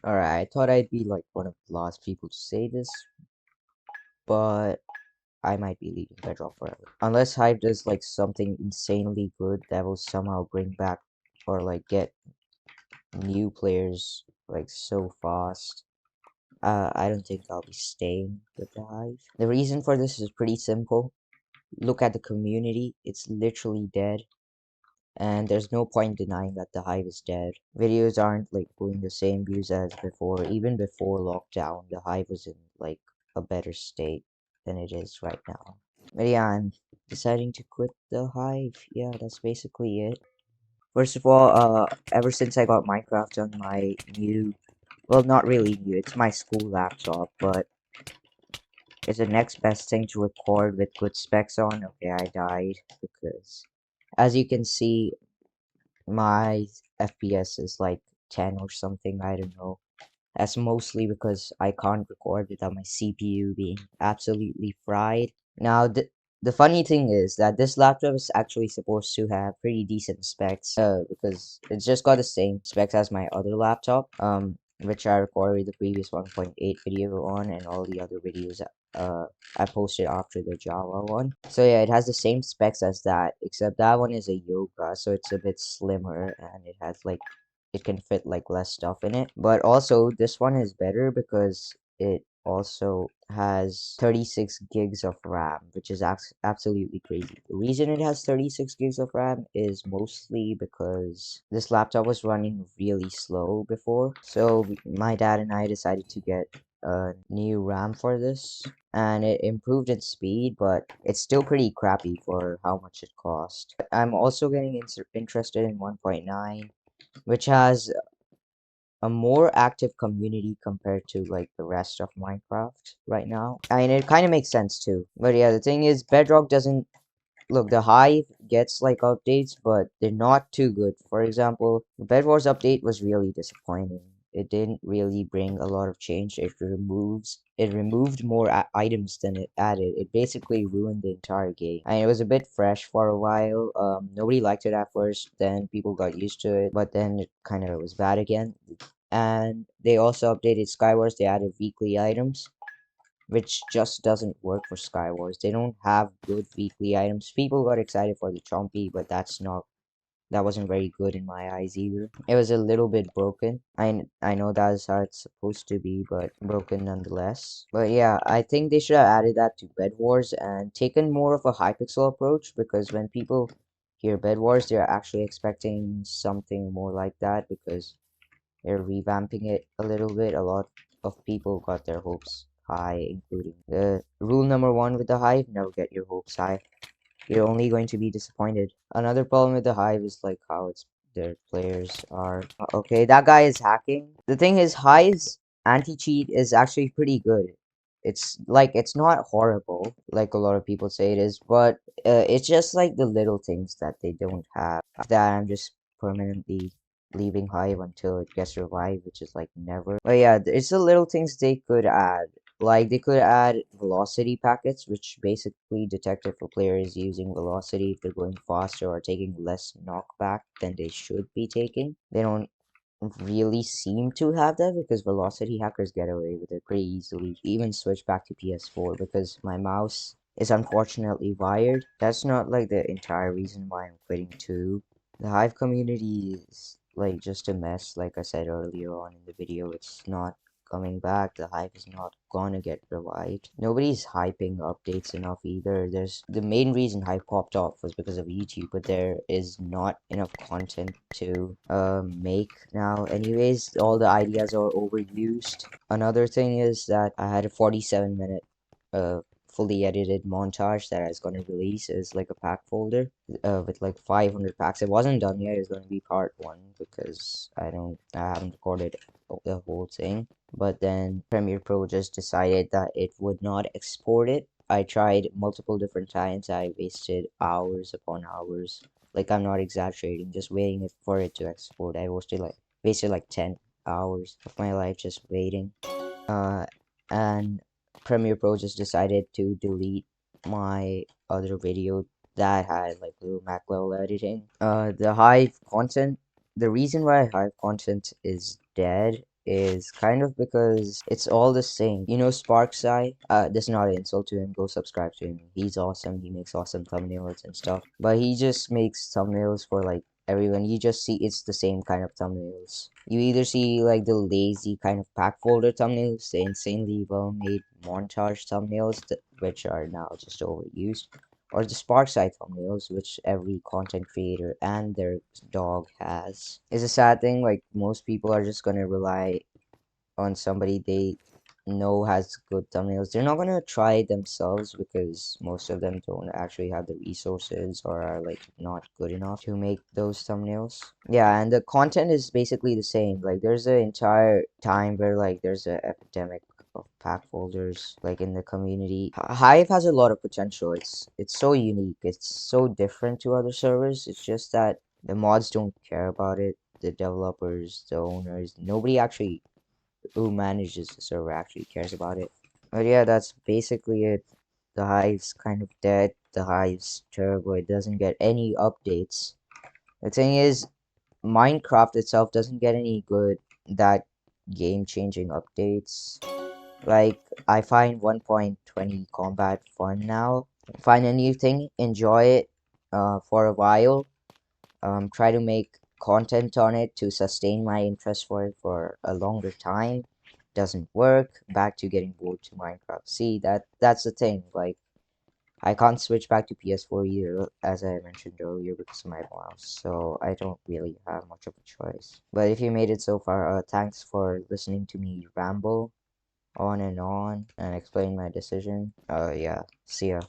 Alright, I thought I'd be like one of the last people to say this, but I might be leaving Bedrock forever. Unless Hive does like something insanely good that will somehow bring back or like get new players like so fast. I don't think I'll be staying with the Hive. The reason for this is pretty simple. Look at the community, it's literally dead. And there's no point denying that the Hive is dead. Videos aren't like doing the same views as before. Even before lockdown, the Hive was in like a better state than it is right now. But yeah, I'm deciding to quit the Hive. Yeah, that's basically it. First of all, ever since I got Minecraft on my new, well, not really new, it's my school laptop, but it's the next best thing to record with good specs on. Okay, I died because, as you can see, my FPS is like 10 or something, I don't know. That's mostly because I can't record without my CPU being absolutely fried. Now, the funny thing is that this laptop is actually supposed to have pretty decent specs, because it's just got the same specs as my other laptop, which I recorded the previous 1.8 video on, and all the other videos, I posted after the Java one. So yeah, it has the same specs as that, except that one is a Yoga, so it's a bit slimmer, and it has like it can fit like less stuff in it. But also this one is better because it also has 36 gigs of RAM, which is absolutely crazy. The reason it has 36 gigs of RAM is mostly because this laptop was running really slow before. So my dad and I decided to get a new RAM for this, and it improved its speed, but it's still pretty crappy for how much it cost. I'm also getting interested in 1.9, which has a more active community compared to like the rest of Minecraft right now. I mean, it kind of makes sense too. But yeah, the thing is, Bedrock doesn't look. The Hive gets like updates, but they're not too good. For example, the Bed Wars update was really disappointing. It didn't really bring a lot of change. It removed more items than it added. It basically ruined the entire game. I mean, it was a bit fresh for a while. Nobody liked it at first. Then people got used to it, but then it kind of was bad again. And they also updated Skywars. They added weekly items, which just doesn't work for Skywars. They don't have good weekly items. People got excited for the Chompy, but that wasn't very good in my eyes either. It was a little bit broken. I know that's how it's supposed to be, but broken nonetheless. But yeah, I think they should have added that to Bed Wars and taken more of a Hypixel approach, because when people hear Bed Wars, they're actually expecting something more like that, because they're revamping it a little bit. A lot of people got their hopes high, including the rule number one with the Hive: never get your hopes high. You're only going to be disappointed. Another problem with the Hive is like how their players are. Okay, that guy is hacking. The thing is, Hive's anti-cheat is actually pretty good. It's like it's not horrible like a lot of people say it is, but it's just like the little things that they don't have. That I'm just permanently leaving Hive until it gets revived, which is like never. But yeah, it's the little things they could add. Like they could add velocity packets, which basically detect if a player is using velocity, if they're going faster or taking less knockback than they should be taking. They don't really seem to have that, because velocity hackers get away with it pretty easily. Even switch back to PS4 because my mouse is unfortunately wired. That's not like the entire reason why I'm quitting too. The Hive community is like just a mess. Like I said earlier on in the video, it's not coming back. The Hive is not gonna get revived. Nobody's hyping updates enough either. There's the main reason Hive popped off was because of YouTube, but there is not enough content to make now. Anyways, all the ideas are overused. Another thing is that I had a 47-minute fully edited montage that I was gonna release as like a pack folder with like 500 packs. It wasn't done yet. It's gonna be part one because I haven't recorded the whole thing. But then Premiere Pro just decided that it would not export it. I tried multiple different times. I wasted hours upon hours. Like, I'm not exaggerating, just waiting for it to export. I wasted like 10 hours of my life just waiting. And Premiere Pro just decided to delete my other video that had like little Mac level editing. The Hive content, the reason why Hive content is dead is kind of because it's all the same. You know Sparkside? This is not an insult to him. Go subscribe to him. He's awesome. He makes awesome thumbnails and stuff. But he just makes thumbnails for like everyone. You just see it's the same kind of thumbnails. You either see like the lazy kind of pack folder thumbnails, the insanely well made montage thumbnails, which are now just overused, or the Sparkside thumbnails, which every content creator and their dog has. It's a sad thing, like most people are just gonna rely on somebody they know has good thumbnails. They're not gonna try it themselves because most of them don't actually have the resources or are like not good enough to make those thumbnails. Yeah, and the content is basically the same. Like there's an entire time where like there's an epidemic of pack folders like in the community. Hive has a lot of potential. It's so unique. It's so different to other servers. It's just that the mods don't care about it. The developers, the owners, nobody actually who manages the server actually cares about it. But yeah, that's basically it. The Hive's kind of dead. The Hive's terrible. It doesn't get any updates. The thing is, Minecraft itself doesn't get any good that game-changing updates. Like, I find 1.20 combat fun now. Find a new thing, enjoy it for a while. Try to make content on it to sustain my interest for it for a longer time. Doesn't work. Back to getting bored to Minecraft. See, that's the thing. Like, I can't switch back to PS4 either, as I mentioned earlier, because of my mouse. So I don't really have much of a choice. But if you made it so far, thanks for listening to me ramble on and explain my decision. Yeah, see ya.